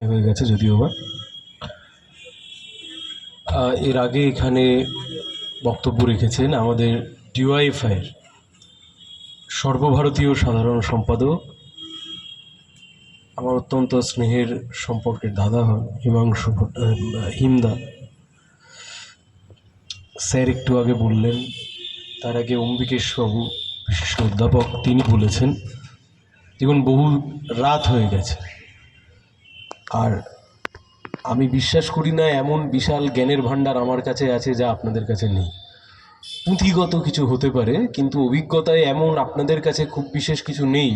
হয়ে গেছে যদিও বা এর আগে এখানে বক্তব্য রেখেছেন আমাদের ডিওয়াইএফআইয়ের সর্বভারতীয় সাধারণ সম্পাদক, আমার অত্যন্ত স্নেহের সম্পর্কের দাদা হন হিমাংশু হিমদা স্যার একটু আগে বললেন। তার আগে অম্বিকেশবাবু বিশিষ্ট অধ্যাপক তিনি বলেছেন। দেখুন, বহু রাত হয়ে গেছে, আর আমি বিশ্বাস করি না এমন বিশাল জ্ঞানের ভাণ্ডার আমার কাছে আছে যা আপনাদের কাছে নেই। পুঁথিগত কিছু হতে পারে, কিন্তু অভিজ্ঞতায় এমন আপনাদের কাছে খুব বিশেষ কিছু নেই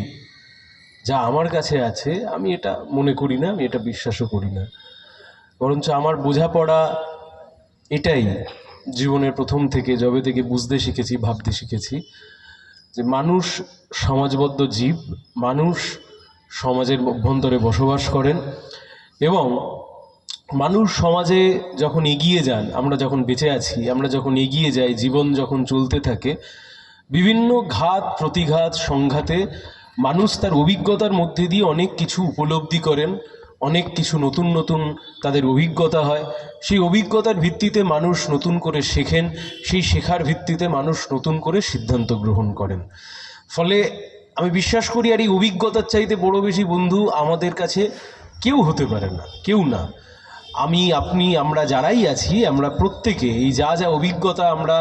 যা আমার কাছে আছে। আমি এটা মনে করি না, আমি এটা বিশ্বাসও করি না। বরঞ্চ আমার বোঝাপড়া এটাই, জীবনের প্রথম থেকে যবে থেকে বুঝতে শিখেছি, ভাবতে শিখেছি যে মানুষ সমাজবদ্ধ জীব, মানুষ সমাজের অভ্যন্তরে বসবাস করেন এবং মানুষ সমাজে যখন এগিয়ে যান, আমরা যখন বেঁচে আছি, আমরা যখন এগিয়ে যাই, জীবন যখন চলতে থাকে, বিভিন্ন ঘাত প্রতিঘাত সংঘাতে মানুষ তার অভিজ্ঞতার মধ্যে দিয়ে অনেক কিছু উপলব্ধি করেন, অনেক কিছু নতুন নতুন তাদের অভিজ্ঞতা হয়। সেই অভিজ্ঞতার ভিত্তিতে মানুষ নতুন করে শেখেন, সেই শেখার ভিত্তিতে মানুষ নতুন করে সিদ্ধান্ত গ্রহণ করেন। ফলে আমি বিশ্বাস করি আর এই অভিজ্ঞতার চাইতে বড় বেশি বন্ধু আমাদের কাছে কেউ হতে পারে না, কেউ না। আমি, আপনি, আমরা যারাই আছি, আমরা প্রত্যেকে এই যা যা অভিজ্ঞতা আমরা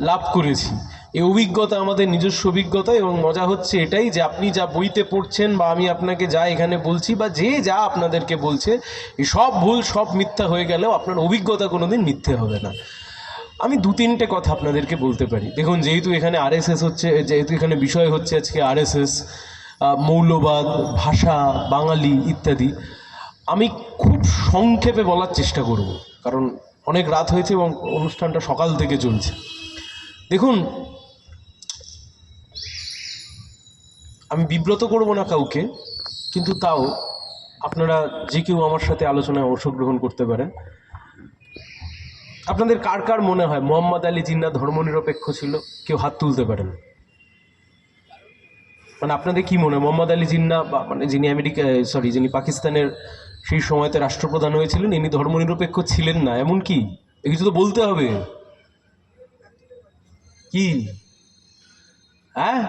লাভ করেছি, এই অভিজ্ঞতা আমাদের নিজস্ব অভিজ্ঞতা। এবং মজা হচ্ছে এটাই যে আপনি যা বইতে পড়ছেন বা আমি আপনাকে যা এখানে বলছি বা যে যা আপনাদেরকে বলছে, এই সব ভুল, সব মিথ্যা হয়ে গেলেও আপনার অভিজ্ঞতা কোনোদিন মিথ্যে হবে না। আমি দু তিনটে কথা আপনাদেরকে বলতে পারি। দেখুন, যেহেতু এখানে আরএসএস হচ্ছে, যেহেতু এখানে বিষয় হচ্ছে আজকে আরএসএস, মৌলবাদ, ভাষা, বাঙালি ইত্যাদি, আমি খুব সংক্ষেপে বলার চেষ্টা করব, কারণ অনেক রাত হয়েছে এবং অনুষ্ঠানটা সকাল থেকে চলছে। দেখুন, আমি বিব্রত করব না কাউকে, কিন্তু তাও আপনারা যে কেউ আমার সাথে আলোচনায় অংশগ্রহণ করতে পারেন। আপনাদের কার কার মনে হয় মোহাম্মদ আলী জিন্নাহ ধর্মনিরপেক্ষ ছিল? কেউ হাত তুলতে পারেন। মানে আপনাদের কি মনে হয় মোহাম্মদ আলী জিন্নাহ, মানে যিনি যিনি পাকিস্তানের সেই সময়তে রাষ্ট্রপ্রধান হয়েছিলেন, ইনি ধর্মনিরপেক্ষ ছিলেন না এমন কি? এ কিছু তো বলতে হবে। কি? হ্যাঁ,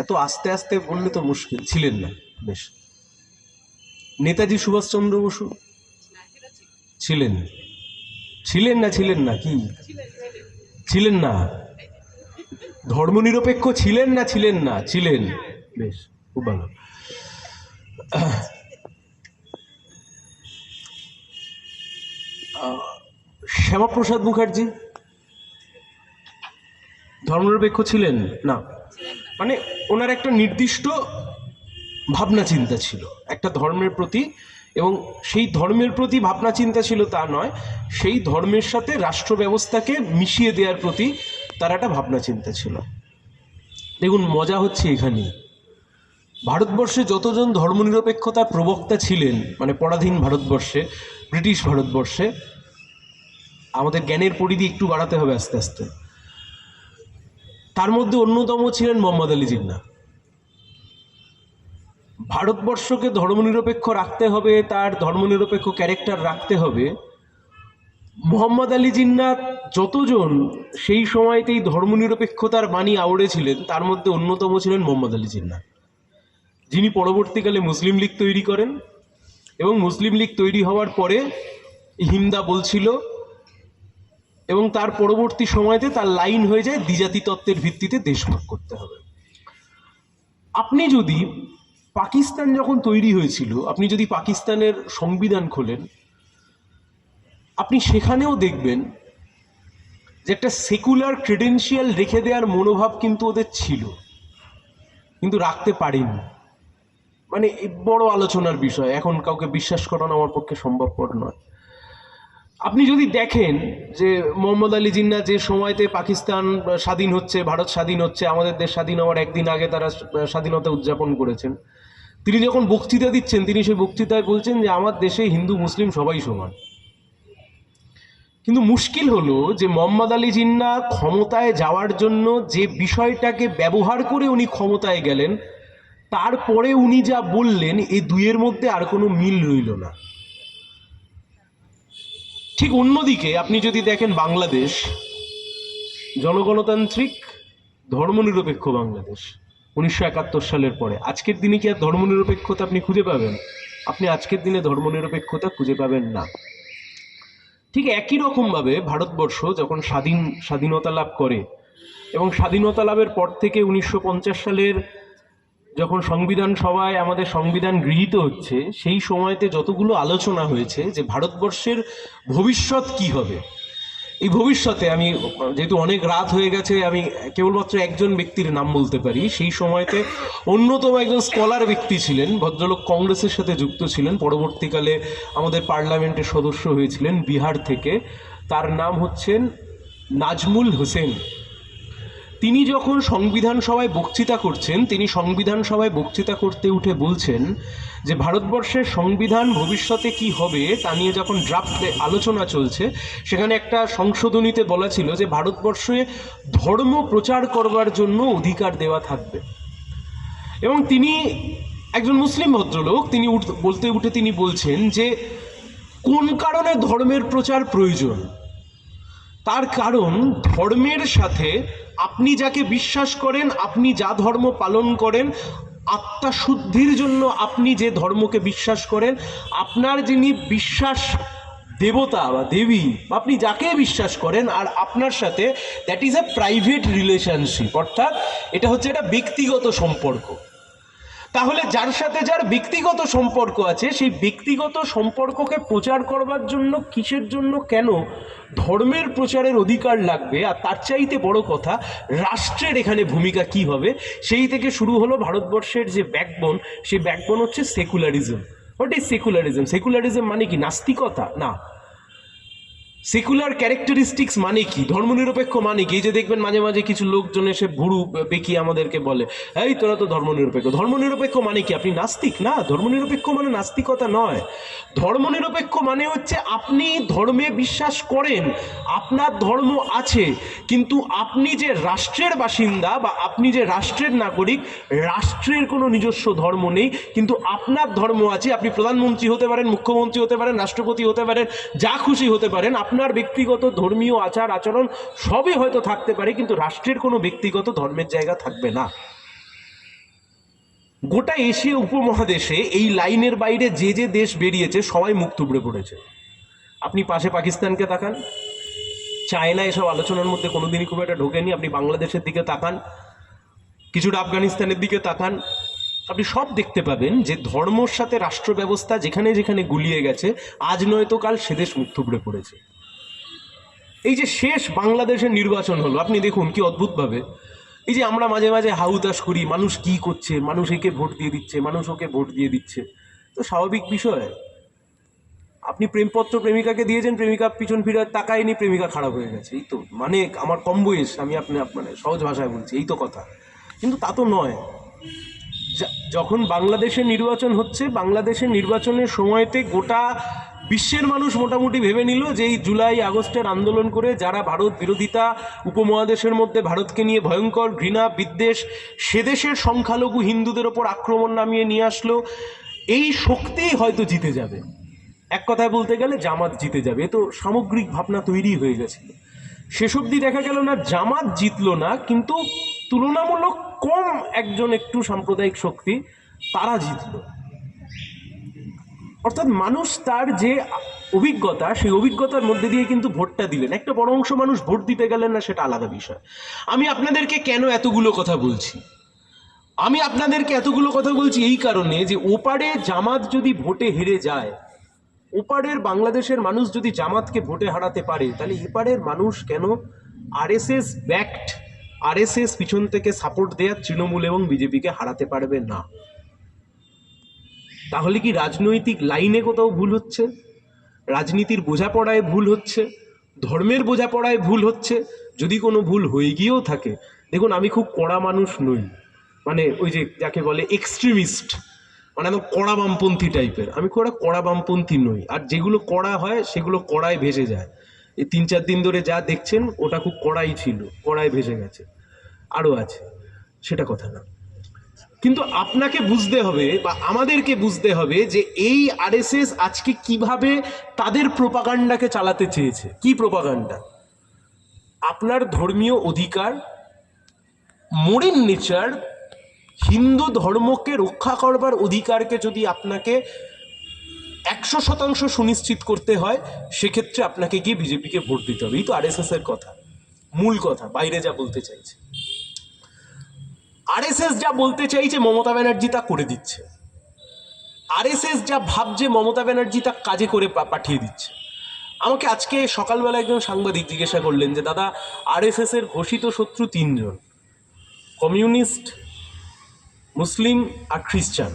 এত আস্তে আস্তে বললে তো মুশকিল। ছিলেন না, বেশ। নেতাজি সুভাষচন্দ্র বসু ছিলেন? ছিলেন না, ছিলেন না, কি ছিলেন না? ধর্মনিরপেক্ষ ছিলেন না, ছিলেন না? ছিলেন। বেশ, খুব ভালো। শ্যামাপ্রসাদ মুখার্জি ধর্মনিরপেক্ষ ছিলেন না? মানে ওনার একটা নির্দিষ্ট ভাবনা চিন্তা ছিল একটা ধর্মের প্রতি, এবং সেই ধর্মের প্রতি ভাবনা চিন্তা ছিল তা নয়, সেই ধর্মের সাথে রাষ্ট্র ব্যবস্থাকে মিশিয়ে দেওয়ার প্রতি তার একটা ভাবনা চিন্তা ছিল। দেখুন, মজা হচ্ছে এখানে, ভারতবর্ষে যতজন ধর্মনিরপেক্ষতার প্রবক্তা ছিলেন, মানে পরাধীন ভারতবর্ষে, ব্রিটিশ ভারতবর্ষে, আমাদের জ্ঞানের পরিধি একটু বাড়াতে হবে আস্তে আস্তে, তার মধ্যে অন্যতম ছিলেন মোহাম্মদ আলী জিন্নাহ। ভারতবর্ষকে ধর্মনিরপেক্ষ রাখতে হবে, তার ধর্মনিরপেক্ষ ক্যারেক্টার রাখতে হবে। মোহাম্মদ আলী জিন্নাহ যতজন সেই সময়তেই ধর্মনিরপেক্ষতার বাণী আওড়েছিলেন, তার মধ্যে অন্যতম ছিলেন মোহাম্মদ আলী জিন্নাহ, যিনি পরবর্তীকালে মুসলিম লীগ তৈরি করেন। এবং মুসলিম লীগ তৈরি হওয়ার পরে হিমদা বলছিল, এবং তার পরবর্তী সময়তে তার লাইন হয়ে যায় দ্বিজাতি তত্ত্বের ভিত্তিতে দেশভাগ করতে হবে। আপনি যদি পাকিস্তান যখন তৈরি হয়েছিল, আপনি যদি পাকিস্তানের সংবিধান খোলেন, আপনি সেখানেও দেখবেন যে একটা সেকুলার ক্রেডেন্সিয়াল রেখে দেওয়ার মনোভাব কিন্তু ওদের ছিল, কিন্তু রাখতে পারেনি। মানে বড় আলোচনার বিষয়, এখন কাউকে বিশ্বাস করানো আমার পক্ষে সম্ভবপর নয়। আপনি যদি দেখেন যে মোহাম্মদ আলী জিন্নাহ যে সময়তে পাকিস্তান স্বাধীন হচ্ছে, ভারত স্বাধীন হচ্ছে, আমাদের দেশ স্বাধীন হওয়ার একদিন আগে তারা স্বাধীনতা উদযাপন করেছেন, তিনি যখন বক্তৃতা দিচ্ছেন, তিনি সেই বক্তৃতায় বলছেন যে আমার দেশে হিন্দু মুসলিম সবাই সমান। কিন্তু মুশকিল হলো যে মোহাম্মদ আলী জিন্নাহ ক্ষমতায় যাওয়ার জন্য যে বিষয়টাকে ব্যবহার করে উনি ক্ষমতায় গেলেন, তারপরে উনি যা বললেন এই দুইয়ের মধ্যে আর কোনো মিল রইল না। ঠিক অন্যদিকে আপনি যদি দেখেন বাংলাদেশ জনগণতান্ত্রিক ধর্মনিরপেক্ষ বাংলাদেশ 1971 সালের পরে, আজকের দিনে কি আর ধর্মনিরপেক্ষতা আপনি খুঁজে পাবেন? আপনি আজকের দিনে ধর্মনিরপেক্ষতা খুঁজে পাবেন না। ঠিক একই রকমভাবে ভারতবর্ষ যখন স্বাধীনতা লাভ করে এবং স্বাধীনতা লাভের পর থেকে 1950 সালের যখন সংবিধান সভায় আমাদের সংবিধান গৃহীত হচ্ছে, সেই সময়তে যতগুলো আলোচনা হয়েছে যে ভারতবর্ষের ভবিষ্যৎ কি হবে, এই ভবিষ্যতে আমি যেহেতু অনেক রাত হয়ে গেছে আমি কেবলমাত্র একজন ব্যক্তির নাম বলতে পারি। সেই সময়তে অন্যতম একজন স্কলার ব্যক্তি ছিলেন, ভদ্রলোক কংগ্রেসের সাথে যুক্ত ছিলেন, পরবর্তীকালে আমাদের পার্লামেন্টের সদস্য হয়েছিলেন বিহার থেকে, তার নাম হচ্ছেন নাজমুল হোসেন। তিনি যখন সংবিধান সভায় বক্তৃতা করছেন, তিনি সংবিধান সভায় বক্তৃতা করতে উঠে বলছেন যে ভারতবর্ষের সংবিধান ভবিষ্যতে কি হবে তা নিয়ে যখন ড্রাফট আলোচনা চলছে, সেখানে একটা সংশোধনীতে বলা ছিল যে ভারতবর্ষে ধর্ম প্রচার করবার জন্য অধিকার দেওয়া থাকবে। এবং তিনি একজন মুসলিম ভদ্রলোক, তিনি বলতে উঠে তিনি বলছেন যে কোন কারণে ধর্মের প্রচার প্রয়োজন। তার কারণ ধর্মের সাথে আপনি যাকে বিশ্বাস করেন, আপনি যা ধর্ম পালন করেন, আত্মাশুদ্ধির জন্য আপনি যে ধর্মকে বিশ্বাস করেন, আপনার যিনি বিশ্বাস দেবতা বা দেবী, আপনি যাকে বিশ্বাস করেন, আর আপনার সাথে that is a private relationship, অর্থাৎ এটা হচ্ছে একটা ব্যক্তিগত সম্পর্ক। তাহলে যার সাথে যার ব্যক্তিগত সম্পর্ক আছে, সেই ব্যক্তিগত সম্পর্ককে প্রচার করবার জন্য কিসের জন্য কেন ধর্মের প্রচারের অধিকার লাগবে, আর তার চাইতে বড় কথা রাষ্ট্রের এখানে ভূমিকা কি হবে, সেই থেকে শুরু হলো ভারতবর্ষের যে ব্যাকবোন, সেই ব্যাকবোন হচ্ছে secularism. What is secularism? Secularism মানে কি? নাস্তিকতা না। সেকুলার ক্যারেক্টারিস্টিক্স মানে কি? ধর্মনিরপেক্ষ মানে কি? এই যে দেখবেন মাঝে মাঝে কিছু লোকজন এসে ভুরু বেঁকিয়ে আমাদেরকে বলে, এই তোরা তো ধর্মনিরপেক্ষ। ধর্মনিরপেক্ষ মানে কি? আপনি নাস্তিক? না, ধর্মনিরপেক্ষ মানে নাস্তিকতা নয়। ধর্মনিরপেক্ষ মানে হচ্ছে আপনি ধর্মে বিশ্বাস করেন, আপনার ধর্ম আছে, কিন্তু আপনি যে রাষ্ট্রের বাসিন্দা বা আপনি যে রাষ্ট্রের নাগরিক, রাষ্ট্রের কোনো নিজস্ব ধর্ম নেই, কিন্তু আপনার ধর্ম আছে। আপনি প্রধানমন্ত্রী হতে পারেন, মুখ্যমন্ত্রী হতে পারেন, রাষ্ট্রপতি হতে পারেন, যা খুশি হতে পারেন, আপনার ব্যক্তিগত ধর্মীয় আচার আচরণ সবই হয়তো থাকতে পারে, কিন্তু রাষ্ট্রের কোনো ব্যক্তিগত ধর্মের জায়গা থাকবে না। গোটা এশিয়া উপমহাদেশে এই লাইনের বাইরে যে যে দেশ বেরিয়েছে সবাই মুখ থুবড়ে পড়েছে। আপনি পাশে পাকিস্তানকে তাকান, চায়না এসব আলোচনার মধ্যে কোনোদিনই খুব একটা ঢোকেনি। আপনি বাংলাদেশের দিকে তাকান, কিছুটা আফগানিস্তানের দিকে তাকান, আপনি সব দেখতে পাবেন যে ধর্মর সাথে রাষ্ট্র ব্যবস্থা যেখানে যেখানে গুলিয়ে গেছে, আজ নয়তো কাল সে দেশ মুখ থুবড়ে পড়েছে। এই যে শেষ বাংলাদেশের নির্বাচন হলো, আপনি দেখুন কি অদ্ভুতভাবে, এই যে আমরা মাঝে মাঝে হাউতাশ করি, মানুষ কি করছে, মানুষ একে ভোট দিয়ে দিচ্ছে, মানুষ ওকে ভোট দিয়ে দিচ্ছে, তো স্বাভাবিক বিষয়। আপনি প্রেমপত্র প্রেমিকাকে দিয়েছেন, প্রেমিকা পিছন ফিরে তাকায়নি, প্রেমিকা খারাপ হয়ে গেছে, এই তো। মানে আমার কম বয়স, আমি মানে সহজ ভাষায় বলছি, এই তো কথা। কিন্তু তা তো নয়। যখন বাংলাদেশের নির্বাচন হচ্ছে, বাংলাদেশের নির্বাচনের সময়তে গোটা বিশ্বের মানুষ মোটামুটি ভেবে নিল যে এই জুলাই আগস্টের আন্দোলন করে যারা ভারত বিরোধিতা, উপমহাদেশের মধ্যে ভারতকে নিয়ে ভয়ঙ্কর ঘৃণা বিদ্বেষ, সে দেশের সংখ্যালঘু হিন্দুদের ওপর আক্রমণ নামিয়ে নিয়ে আসলো, এই শক্তিই হয়তো জিতে যাবে। এক কথায় বলতে গেলে জামাত জিতে যাবে, এ তো সামগ্রিক ভাবনা তৈরি হয়ে গেছিল। শেষ অবধি দেখা গেল না, জামাত জিতলো না, কিন্তু তুলনামূলক কম একজন একটু সাম্প্রদায়িক শক্তি তারা জিতলো। অর্থাৎ মানুষ তার যে অভিজ্ঞতা, সেই অভিজ্ঞতার মধ্যে দিয়ে কিন্তু ভোটটা দিলেন। একটা বড় অংশ মানুষ ভোট দিতে গেলেন না, সেটা আলাদা বিষয়। আমি আপনাদেরকে কেন এতগুলো কথা বলছি? আমি আপনাদেরকে এতগুলো কথা বলছি এই কারণে যে ওপারে জামাত যদি ভোটে হেরে যায়, ওপারের বাংলাদেশের মানুষ যদি জামাতকে ভোটে হারাতে পারে, তাহলে এপারের মানুষ কেন আরএসএস ব্যাকড, আরএসএস পিছন থেকে সাপোর্ট দেওয়া তৃণমূল এবং বিজেপিকে হারাতে পারবে না? তাহলে কি রাজনৈতিক লাইনে কোথাও ভুল হচ্ছে? রাজনীতির বোঝাপড়ায় ভুল হচ্ছে? ধর্মের বোঝাপড়ায় ভুল হচ্ছে? যদি কোনো ভুল হয়ে গিয়েও থাকে, দেখুন আমি খুব কড়া মানুষ নই, মানে ওই যে যাকে বলে এক্সট্রিমিস্ট, মানে একদম কড়া বামপন্থী টাইপের, আমি খুব একটা কড়া বামপন্থী নই। আর যেগুলো কড়া হয় সেগুলো কড়ায় ভেসে যায়। এই 3-4 দিন ধরে যা দেখছেন ওটা খুব কড়াই ছিল, কড়ায় ভেসে গেছে, আরও আছে, সেটা কথা না। কিন্তু আপনাকে বুঝতে হবে বা আমাদেরকে বুঝতে হবে যে এই আরএসএস আজকে কিভাবে তাদের প্রোপাগান্ডাকে চালাতে চেয়েছে। কি প্রোপাগান্ডা? আপনার ধর্মীয় অধিকার, মোরাল নেচার, হিন্দু ধর্মকে রক্ষা করবার অধিকারকে যদি আপনাকে 100% সুনিশ্চিত করতে হয়, সেক্ষেত্রে আপনাকে গিয়ে বিজেপিকে ভোট দিতে হবে। এই তো আরএসএস এর কথা, মূল কথা। বাইরে যা বলতে চাইছে আরএসএস, যা বলতে চাইছে মমতা ব্যানার্জি তা করে দিচ্ছে। আরএসএস যা ভাবছে মমতা ব্যানার্জি তা কাজে করে পাঠিয়ে দিচ্ছে। আমাকে আজকে সকালবেলা একজন সাংবাদিক জিজ্ঞাসা করলেন যে দাদা, আরএসএস এর ঘোষিত শত্রু 3 জন, কমিউনিস্ট, মুসলিম আর খ্রিস্টান।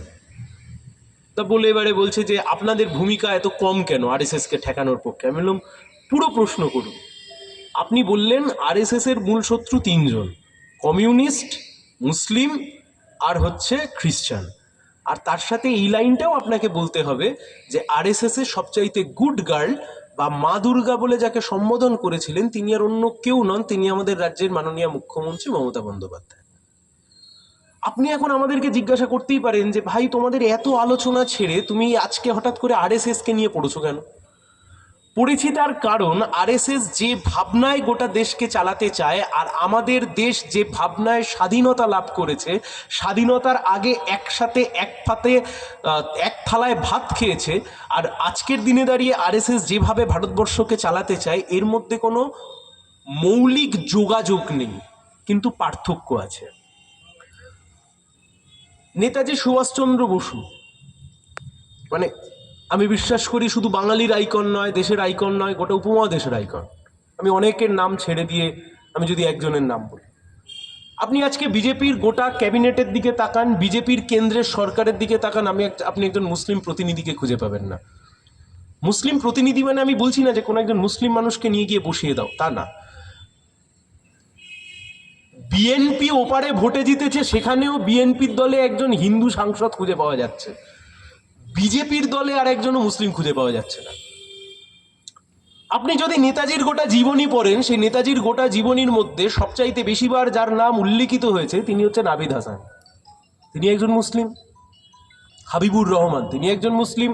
তা বলে এবারে বলছে যে আপনাদের ভূমিকা এত কম কেন আরএসএস কে ঠেকানোর পক্ষে। আমি বললাম পুরো প্রশ্ন করুন। আপনি বললেন আরএসএস এর মূল শত্রু 3 জন, কমিউনিস্ট, মুসলিম আর হচ্ছে খ্রিস্টান। আর তার সাথে এই লাইনটাও আপনাকে বলতে হবে যে আরএসএস এর সবচাইতে গুড গার্ল বা মা দুর্গা বলে যাকে সম্বোধন করেছিলেন তিনি আর অন্য কেউ নন, তিনি আমাদের রাজ্যের মাননীয় মুখ্যমন্ত্রী মমতা বন্দ্যোপাধ্যায়। আপনি এখন আমাদেরকে জিজ্ঞাসা করতেই পারেন যে ভাই, তোমাদের এত আলোচনা ছেড়ে তুমি আজকে হঠাৎ করে আরএসএস কে নিয়ে পড়েছো কেন? পড়েছি তার কারণ আরএসএস যে ভাবনায় গোটা দেশকে চালাতে চায়, আর আমাদের দেশ যে ভাবনায় স্বাধীনতা লাভ করেছে, স্বাধীনতার আগে একসাথে এক থালায় ভাত খেয়েছে, আর আজকের দিনে দাঁড়িয়ে আরএসএস যেভাবে ভারতবর্ষকে চালাতে চায়, এর মধ্যে কোনো মৌলিক যোগাযোগ নেই, কিন্তু পার্থক্য আছে। নেতাজি সুভাষচন্দ্র বসু মানে আমি বিশ্বাস করি শুধু বাঙালির আইকন নয়, দেশের আইকন নয়, গোটা উপমহাদেশের আইকন। আমি অনেকের নাম ছেড়ে দিয়ে আমি যদি একজনের নাম বলি, আপনি আজকে বিজেপির গোটা ক্যাবিনেটের দিকে তাকান, বিজেপির কেন্দ্রের সরকারের দিকে তাকান, আপনি একজন মুসলিম প্রতিনিধিকে খুঁজে পাবেন না। মুসলিম প্রতিনিধি মানে আমি বলছি না যে কোনো একজন মুসলিম মানুষকে নিয়ে গিয়ে বসিয়ে দাও, তা না। বিএনপি ওপারে ভোটে জিতেছে, সেখানেও বিএনপির দলে একজন হিন্দু সাংসদ খুঁজে পাওয়া যাচ্ছে, বিজেপির দলে আর একজনও মুসলিম খুঁজে পাওয়া যাচ্ছে না। আপনি যদি নেতাজির গোটা জীবনী পড়েন, সেই নেতাজির গোটা জীবনীর মধ্যে সবচাইতে বেশিবার যার নাম উল্লেখিত হয়েছে তিনি হচ্ছেন আবিদ হাসান, তিনি একজন মুসলিম। হাবিবুর রহমান, তিনি একজন মুসলিম।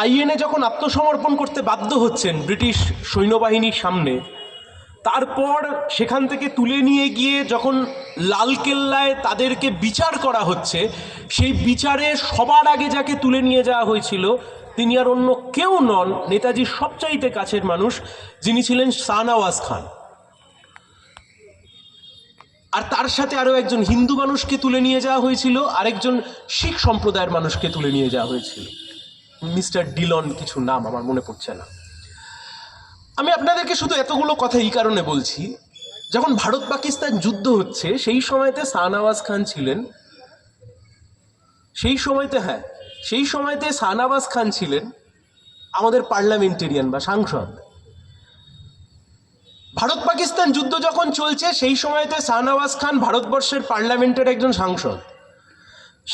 আইএনএ যখন আত্মসমর্পণ করতে বাধ্য হচ্ছেন ব্রিটিশ সৈন্যবাহিনীর সামনে, তারপর সেখান থেকে তুলে নিয়ে গিয়ে যখন লালকেল্লায় তাদেরকে বিচার করা হচ্ছে, সেই বিচারে সবার আগে যাকে তুলে নিয়ে যাওয়া হয়েছিল তিনি আর অন্য কেউ নন, নেতাজির সবচাইতে কাছের মানুষ, যিনি ছিলেন শাহনওয়াজ খান। আর তার সাথে আরও একজন হিন্দু মানুষকে তুলে নিয়ে যাওয়া হয়েছিল, আরেকজন শিখ সম্প্রদায়ের মানুষকে তুলে নিয়ে যাওয়া হয়েছিল, মিস্টার ডিলন কিছু নাম আমার মনে পড়ছে না। আমি আপনাদেরকে শুধু এতগুলো কথা এই কারণে বলছি, যখন ভারত পাকিস্তান যুদ্ধ হচ্ছে সেই সময়তে শাহনওয়াজ খান ছিলেন, সেই সময়তে শাহনওয়াজ খান ছিলেন আমাদের পার্লামেন্টেরিয়ান বা সাংসদ। ভারত পাকিস্তান যুদ্ধ যখন চলছে সেই সময়তে শাহনওয়াজ খান ভারতবর্ষের পার্লামেন্টের একজন সাংসদ।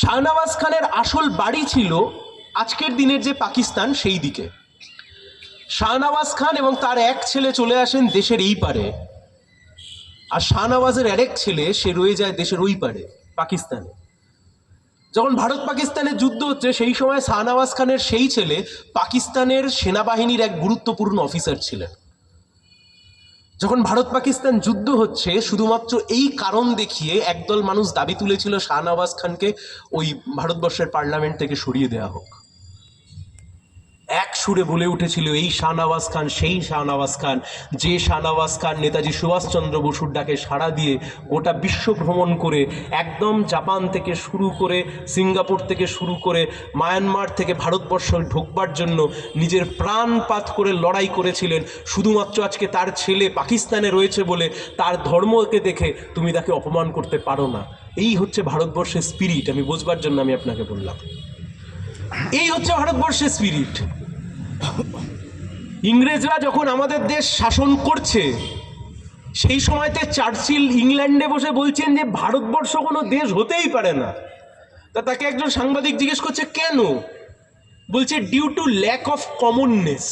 শাহনওয়াজ খানের আসল বাড়ি ছিল আজকের দিনের যে পাকিস্তান সেই দিকে। শাহনওয়াজ খান এবং তার এক ছেলে চলে আসেন দেশের এই পারে, আর শাহনওয়াজের আরেক ছেলে সে রয়ে যায় দেশের ওই পারে পাকিস্তানে। যখন ভারত পাকিস্তানের যুদ্ধ হচ্ছে সেই সময় শাহনওয়াজ খানের সেই ছেলে পাকিস্তানের সেনাবাহিনীর এক গুরুত্বপূর্ণ অফিসার ছিলেন। যখন ভারত পাকিস্তান যুদ্ধ হচ্ছে, শুধুমাত্র এই কারণ দেখিয়ে একদল মানুষ দাবি তুলেছিল শাহনওয়াজ খানকে ওই ভারতবর্ষের পার্লামেন্ট থেকে সরিয়ে দেওয়া হোক। এক সুরে বলে উঠেছিল এই শাহনওয়াজ খান সেই শাহনওয়াজ খান, যে শাহনওয়াজ খান নেতাজি সুভাষচন্দ্র বসুর ডাকে সাড়া দিয়ে গোটা বিশ্ব ভ্রমণ করে, একদম জাপান থেকে শুরু করে, সিঙ্গাপুর থেকে শুরু করে, মায়ানমার থেকে ভারতবর্ষ ঢোকবার জন্য নিজের প্রাণপাত করে লড়াই করেছিলেন। শুধুমাত্র আজকে তার ছেলে পাকিস্তানে রয়েছে বলে তার ধর্মকে দেখে তুমি তাকে অপমান করতে পারো না। এই হচ্ছে ভারতবর্ষের স্পিরিট। আমি বোঝবার জন্য আমি আপনাকে বললাম, এই হচ্ছে ভারতবর্ষের স্পিরিট। ইংরেজরা যখন আমাদের দেশ শাসন করছে সেই সময়তে চার্চিল ইংল্যান্ডে বসে বলছেন যে ভারতবর্ষ কোনো দেশ হতেই পারে না। তা তাকে একজন সাংবাদিক জিজ্ঞেস করছে কেন, বলছে ডিউ টু ল্যাক অফ কমননেস।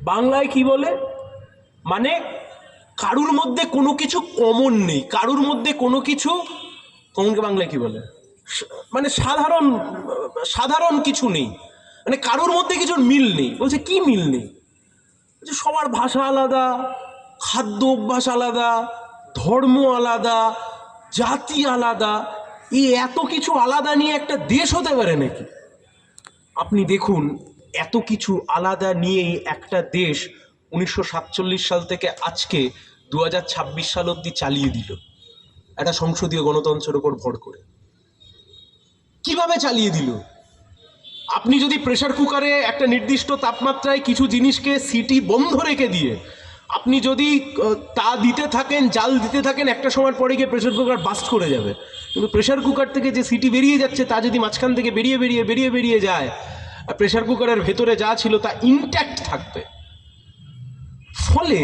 বাংলায় কি বলে, মানে কারুর মধ্যে কোনো কিছু কমন নেই, কারুর মধ্যে কোনো কিছু, কমনকে বাংলায় কি বলে, মানে সাধারণ সাধারণ কিছু নেই, মানে কারুর মধ্যে কিছু মিল নেই। বলছে কি মিল নেই? বলছে সবার ভাষা আলাদা, খাদ্য অভ্যাস আলাদা, ধর্ম আলাদা, জাতি আলাদা। এই এত কিছু আলাদা নিয়ে একটা দেশ হতে পারে নাকি? আপনি দেখুন, এত কিছু আলাদা নিয়েই একটা দেশ 1947 সাল থেকে আজকে 2026 সাল অবধি চালিয়ে দিল, একটা সংসদীয় গণতন্ত্রের উপর ভর করে। কিভাবে চালিয়ে দিল? আপনি যদি প্রেসার কুকারে একটা নির্দিষ্ট তাপমাত্রায় কিছু জিনিসকে সিটি বন্ধ রেখে দিয়ে আপনি যদি তা দিতে থাকেন, জাল দিতে থাকেন, একটা সময় পরে গিয়ে প্রেসার কুকার বাস্ট করে যাবে। কিন্তু প্রেসার কুকার থেকে যে সিটি বেরিয়ে যাচ্ছে তা যদি মাঝখান থেকে বেরিয়ে যায়, প্রেসার কুকারের ভেতরে যা ছিল তা ইনট্যাক্ট থাকবে। ফলে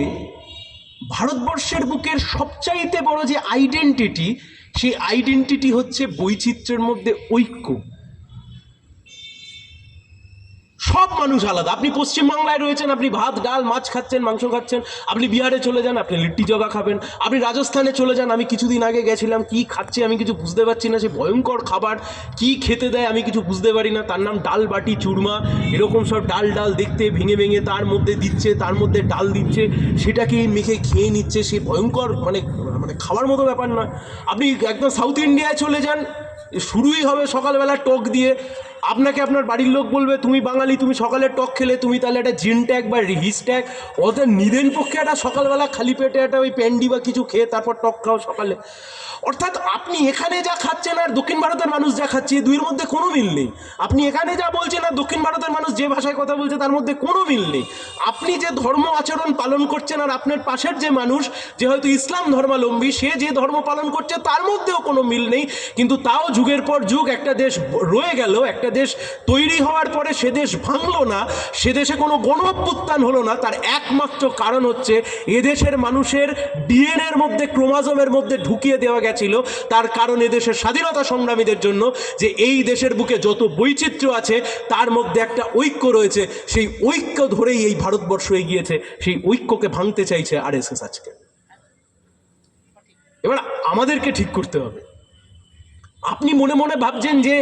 ভারতবর্ষের বুকের সবচাইতে বড় যে আইডেন্টিটি, সেই আইডেন্টিটি হচ্ছে বৈচিত্র্যের মধ্যে ঐক্য। সব মানুষ আলাদা। আপনি পশ্চিমবাংলায় রয়েছেন, আপনি ভাত ডাল মাছ খাচ্ছেন, মাংস খাচ্ছেন। আপনি বিহারে চলে যান, আপনি লিট্টি জগা খাবেন। আপনি রাজস্থানে চলে যান, আমি কিছুদিন আগে গেছিলাম, কি খাচ্ছি আমি কিছু বুঝতে পারছি না। সে ভয়ঙ্কর খাবার, কি খেতে দেয় আমি কিছু বুঝতে পারি না। তার নাম ডাল বাটি চুরমা, এরকম সব ডাল দেখতে ভেঙে তার মধ্যে দিচ্ছে, তার মধ্যে ডাল দিচ্ছে, সেটাকে মেখে খেয়ে নিচ্ছে। সে ভয়ঙ্কর, মানে মানে খাওয়ার মতো ব্যাপার নয়। আপনি একদম সাউথ ইন্ডিয়ায় চলে যান, শুরুই হবে সকালবেলা টক দিয়ে। আপনাকে আপনার বাড়ির লোক বলবে, তুমি বাঙালি, তুমি সকালে টক খেলে তুমি তাহলে একটা জিন ট্যাগ বা হিস ট্যাগ, ওদের নিদেন পক্ষে একটা সকালবেলা খালি পেটে একটা ওই প্যান্ডি বা কিছু খেয়ে তারপর টক খাও সকালে। অর্থাৎ আপনি এখানে যা খাচ্ছেন আর দক্ষিণ ভারতের মানুষ যা খাচ্ছে, দুইয়ের মধ্যে কোনো মিল নেই। আপনি এখানে যা বলছেন আর দক্ষিণ ভারতের মানুষ যে ভাষায় কথা বলছে তার মধ্যে কোনো মিল নেই। আপনি যে ধর্ম আচরণ পালন করছেন আর আপনার পাশের যে মানুষ, যে হয়তো ইসলাম ধর্মাবলম্বী, সে যে ধর্ম পালন করছে তার মধ্যেও কোনো মিল নেই। কিন্তু তাও যুগের পর যুগ একটা দেশ রয়ে গেল, একটা দেশ তৈরি হওয়ার পরে সে দেশ ভাঙলো না, সে দেশে কোনো গণ অভ্যুত্থান হলো না। তার একমাত্র কারণ হচ্ছে এদেশের মানুষের ডিএনএর মধ্যে, ক্রোমোজোমের মধ্যে ঢুকিয়ে দেওয়া গেছিল। তার কারণ এদেশের স্বাধীনতা সংগ্রামীদের জন্য যে এই দেশের বুকে যত বৈচিত্র্য আছে তার মধ্যে একটা ঐক্য রয়েছে। সেই ঐক্য ধরেই এই ভারতবর্ষ এগিয়েছে, সেই ঐক্যকে ভাঙতে চাইছে আরএসএস আজকে। এবার আমাদেরকে ঠিক করতে হবে। আপনি মনে মনে ভাবছেন যে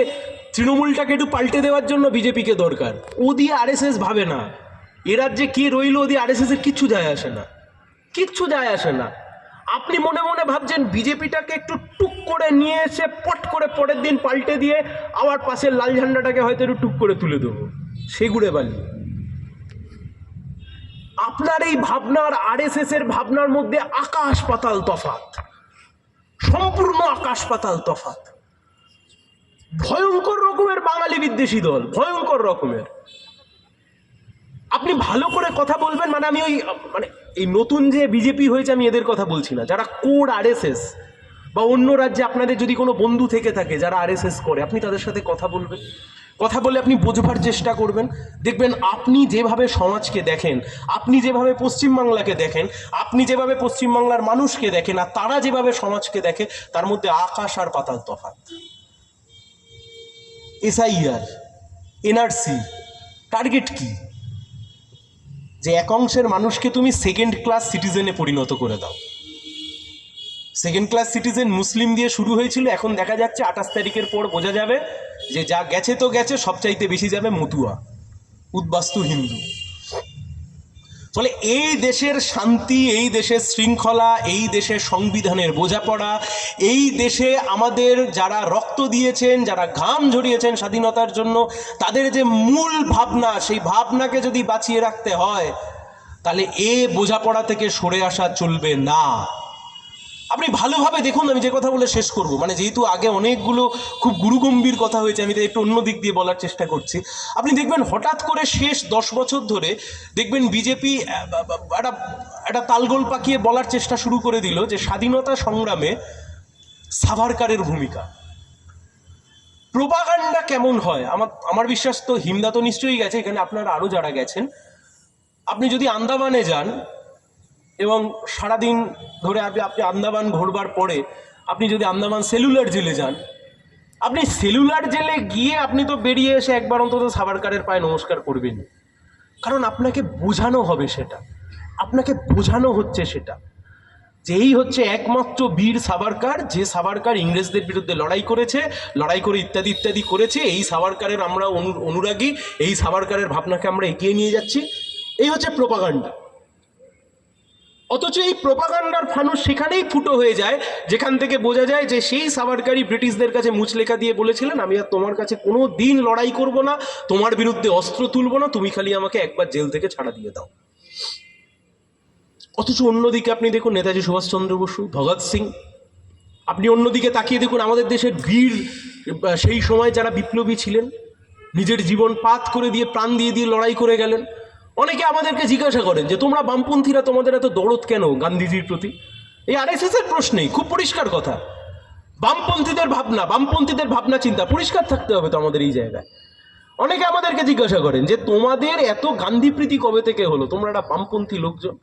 তৃণমূলটাকে একটু পাল্টে দেওয়ার জন্য বিজেপিকে দরকার, ও দিয়ে আরএসএস ভাবে না। এ রাজ্যে কে রইল, ও দিয়ে আরএসএস এর কিচ্ছু যায় আসে না, কিচ্ছু যায় আসে না। আপনি মনে মনে ভাবছেন বিজেপিটাকে একটু টুক করে নিয়ে এসে পট করে পরের দিন পাল্টে দিয়ে আবার পাশের লাল ঝান্ডাটাকে হয়তো একটু টুক করে তুলে দেবো, সেগুড়ে বালি। আপনার এই ভাবনার আরএসএস এর ভাবনার মধ্যে আকাশ পাতাল তফাৎ, সম্পূর্ণ আকাশ পাতাল তফাৎ। ভয়ঙ্কর রকমের বাঙালি বিদ্বেষী দল, ভয়ঙ্কর রকমের। আপনি ভালো করে কথা বলবেন, মানে আমি মানে এই নতুন যে বিজেপি হয়েছে আমি এদের কথা বলছি না, যারা কোর আরএসএস বা অন্য রাজ্যে আপনাদের যদি কোনো বন্ধু থেকে থাকে যারা আরএসএস করে, আপনি তাদের সাথে কথা বলবেন, কথা বলে আপনি বোঝবার চেষ্টা করবেন। দেখবেন আপনি যেভাবে সমাজকে দেখেন, আপনি যেভাবে পশ্চিমবাংলাকে দেখেন, আপনি যেভাবে পশ্চিমবাংলার মানুষকে দেখেন আর তারা যেভাবে সমাজকে দেখে, তার মধ্যে আকাশ আর পাতাল তফাৎ। এসআইআর, এনআরসি, টার্গেট কি? যে এক অংশের মানুষকে তুমি সেকেন্ড ক্লাস সিটিজেনে পরিণত করে দাও। সেকেন্ড ক্লাস সিটিজেন মুসলিম দিয়ে শুরু হয়েছিল, এখন দেখা যাচ্ছে 28 তারিখের পর বোঝা যাবে যে যা গেছে তো গেছে, সবচাইতে বেশি যাবে মতুয়া, উদ্বাস্তু হিন্দু। ফলে এই দেশের শান্তি, এই দেশের শৃঙ্খলা, এই দেশের সংবিধানের বোঝাপড়া, এই দেশে আমাদের যারা রক্ত দিয়েছেন, যারা ঘাম ঝরিয়েছেন স্বাধীনতার জন্য, তাদের যে মূল ভাবনা, সেই ভাবনাকে যদি বাঁচিয়ে রাখতে হয় তাহলে বোঝাপড়া থেকে সরে আসা চলবে না। আপনি ভালোভাবে দেখুন, আমি যে কথা বলে শেষ করব, মানে যেহেতু আগে অনেকগুলো খুব গুরুগম্ভীর কথা হয়েছে, আমি তো একটু অন্য দিক দিয়ে বলার চেষ্টা করছি। আপনি দেখবেন হঠাৎ করে শেষ 10 বছর ধরে দেখবেন বিজেপি একটা তালগোল পাকিয়ে বলার চেষ্টা শুরু করে দিল যে স্বাধীনতা সংগ্রামে সাভারকারের ভূমিকা। প্রোপাগান্ডা কেমন হয় আমার বিশ্বাস, তো হিমদা তো নিশ্চয়ই গেছে, এখানে আপনারা আরও যারা গেছেন, আপনি যদি আন্দামানে যান এবং সারাদিন ধরে আপনি আন্দামান ঘোরবার পরে আপনি যদি আন্দামান সেলুলার জেলে যান, আপনি সেলুলার জেলে গিয়ে আপনি তো বেরিয়ে এসে একবার অন্তত সাভারকারের পায়ে নমস্কার করবেন। কারণ আপনাকে বোঝানো হবে, সেটা আপনাকে বোঝানো হচ্ছে সেটা। যেই হচ্ছে একমাত্র বীর সাভারকার, যে সাভারকার ইংরেজদের বিরুদ্ধে লড়াই করেছে, লড়াই করে ইত্যাদি ইত্যাদি করেছে। এই সাভারকারের আমরা অনুরাগী, এই সাভারকারের ভাবনাকে আমরা এগিয়ে নিয়ে যাচ্ছি। এই হচ্ছে প্রোপাগান্ডা। অথচ এই প্রোপাগান্ডার ফানুস সেখানেই ফুটো হয়ে যায় যেখান থেকে বোঝা যায় যে সেই সাভারকারই ব্রিটিশদের কাছে মুচলেখা দিয়ে বলেছিলেন, আমি আর তোমার কাছে কোনো দিন লড়াই করব না, তোমার বিরুদ্ধে অস্ত্র তুলব না, তুমি খালি আমাকে একবার জেল থেকে ছাড়া দিয়ে দাও। অথচ অন্যদিকে আপনি দেখুন নেতাজি সুভাষচন্দ্র বসু, ভগৎ সিং, আপনি অন্যদিকে তাকিয়ে দেখুন আমাদের দেশের বীর সেই সময় যারা বিপ্লবী ছিলেন, নিজের জীবন পাত করে দিয়ে প্রাণ দিয়ে দিয়ে লড়াই করে গেলেন। অনেকে আমাদেরকে জিজ্ঞাসা করেন যে তোমরা বামপন্থীরা তোমাদের এত দরদ কেন গান্ধীজির প্রতি? এই আরএসএস এর প্রশ্নেই খুব পরিষ্কার কথা। বামপন্থীদের ভাবনা চিন্তা পরিষ্কার থাকতে হবে তো আমাদের এই জায়গায়। অনেকে আমাদেরকে জিজ্ঞাসা করেন যে তোমাদের এত গান্ধীপ্রীতি কবে থেকে হলো, তোমরা একটা বামপন্থী লোকজন।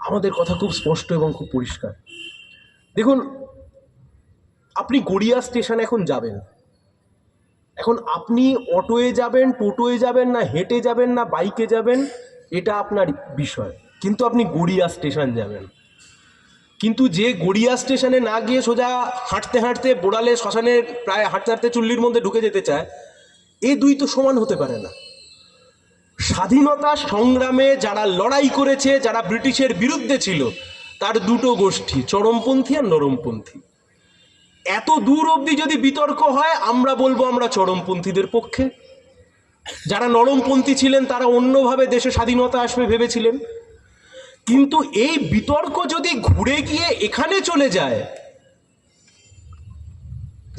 আমাদের কথা খুব স্পষ্ট এবং খুব পরিষ্কার। দেখুন, আপনি গড়িয়া স্টেশনে এখন যাবেন, এখন আপনি অটোয়ে যাবেন, টোটোয়ে যাবেন, না হেঁটে যাবেন, না বাইকে যাবেন, এটা আপনার বিষয়, কিন্তু আপনি গড়িয়া স্টেশন যাবেন। কিন্তু যে গড়িয়া স্টেশনে না গিয়ে সোজা হাঁটতে হাঁটতে বোড়ালে শ্মশানে প্রায় হাঁটতে হাঁটতে চুল্লির মধ্যে ঢুকে যেতে চায়, এই দুই তো সমান হতে পারে না। স্বাধীনতা সংগ্রামে যারা লড়াই করেছে, যারা ব্রিটিশের বিরুদ্ধে ছিল, তার দুটো গোষ্ঠী, চরমপন্থী আর নরমপন্থী। এত দূর অবধি যদি বিতর্ক হয়, আমরা বলবো আমরা চরমপন্থীদের পক্ষে। যারা নরমপন্থী ছিলেন তারা অন্যভাবে দেশে স্বাধীনতা আসবে ভেবেছিলেন। কিন্তু এই বিতর্ক যদি ঘুরে গিয়ে এখানে চলে যায়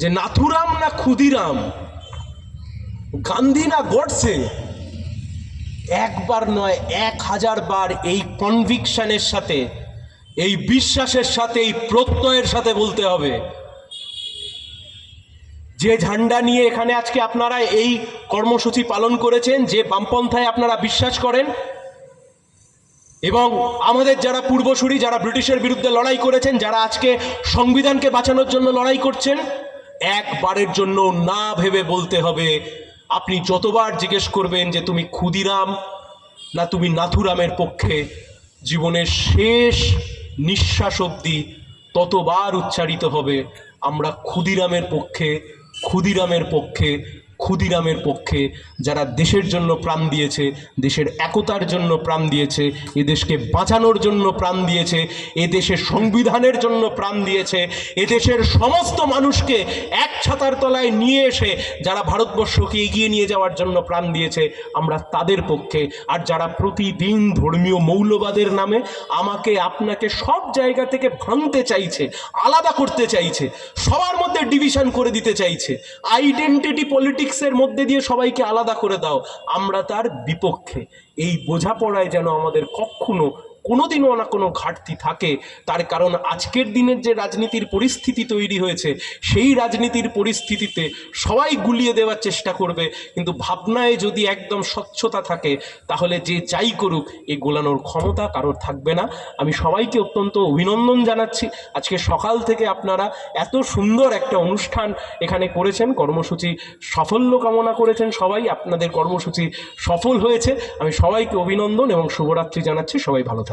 যে নাথুরাম না ক্ষুদিরাম, গান্ধী না গডসে, একবার নয় 1000 বার এই কনভিকশনের সাথে, এই বিশ্বাসের সাথে, এই প্রত্যয়ের সাথে বলতে হবে। যে ঝান্ডা নিয়ে এখানে আজকে আপনারা এই কর্মসূচি পালন করেছেন, যে বামপন্থায় আপনারা বিশ্বাস করেন, এবং আমাদের যারা পূর্বসূরি, যারা ব্রিটিশের বিরুদ্ধে লড়াই করেছেন, যারা আজকে সংবিধানকে বাঁচানোর জন্য লড়াই করছেন, একবারের জন্য না ভেবে বলতে হবে। আপনি যতবার জিজ্ঞেস করবেন যে তুমি ক্ষুদিরাম না তুমি নাথুরামের পক্ষে, জীবনের শেষ নিঃশ্বাস অবধি ততবার উচ্চারিত হবে আমরা ক্ষুদিরামের পক্ষে, ক্ষুদিরামের পক্ষে, ক্ষুদিরামের পক্ষে। যারা দেশের জন্য প্রাণ দিয়েছে, দেশের একতার জন্য প্রাণ দিয়েছে, এ দেশকে বাঁচানোর জন্য প্রাণ দিয়েছে, এ দেশের সংবিধানের জন্য প্রাণ দিয়েছে, এ দেশের সমস্ত মানুষকে এক ছাতার তলায় নিয়ে এসে যারা ভারতবর্ষকে এগিয়ে নিয়ে যাওয়ার জন্য প্রাণ দিয়েছে, আমরা তাদের পক্ষে। আর যারা প্রতিদিন ধর্মীয় মৌলবাদের নামে আমাকে আপনাকে সব জায়গা থেকে ভাঙতে চাইছে, আলাদা করতে চাইছে, সবার মধ্যে ডিভিশন করে দিতে চাইছে, আইডেন্টিটি পলিটিক্সের মধ্যে দিয়ে সবাইকে আলাদা করে দাও, আমরা তার বিপক্ষে। এই বোঝাপড়ায় যেন আমাদের কখনো কোনোদিনও না কোনো ঘাটতি থাকে। তার কারণ আজকের দিনের যে রাজনীতির পরিস্থিতি তৈরি হয়েছে, সেই রাজনীতির পরিস্থিতিতে সবাই গুলিয়ে দেওয়ার চেষ্টা করবে, কিন্তু ভাবনায় যদি একদম স্বচ্ছতা থাকে, তাহলে যে যাই করুক এই গোলানোর ক্ষমতা কারোর থাকবে না। আমি সবাইকে অত্যন্ত অভিনন্দন জানাচ্ছি। আজকে সকাল থেকে আপনারা এত সুন্দর একটা অনুষ্ঠান এখানে করেছেন, কর্মসূচি সাফল্য কামনা করেছেন সবাই, আপনাদের কর্মসূচি সফল হয়েছে। আমি সবাইকে অভিনন্দন এবং শুভরাত্রি জানাচ্ছি। সবাই ভালো থাকবেন।